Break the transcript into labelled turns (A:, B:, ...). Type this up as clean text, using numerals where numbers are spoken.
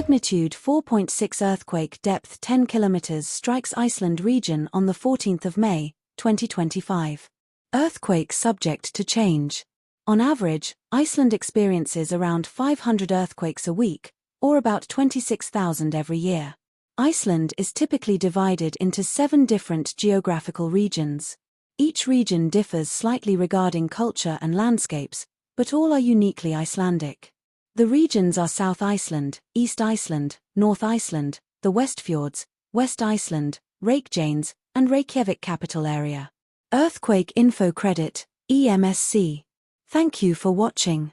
A: Magnitude 4.6 earthquake, depth 10 kilometers, strikes Iceland region on the 14th of May, 2025. Earthquake subject to change. On average, Iceland experiences around 500 earthquakes a week, or about 26,000 every year. Iceland is typically divided into 7 different geographical regions. Each region differs slightly regarding culture and landscapes, but all are uniquely Icelandic. The regions are South Iceland, East Iceland, North Iceland, the Westfjords, West Iceland, Reykjanes, and Reykjavik capital area. Earthquake Info Credit, EMSC. Thank you for watching.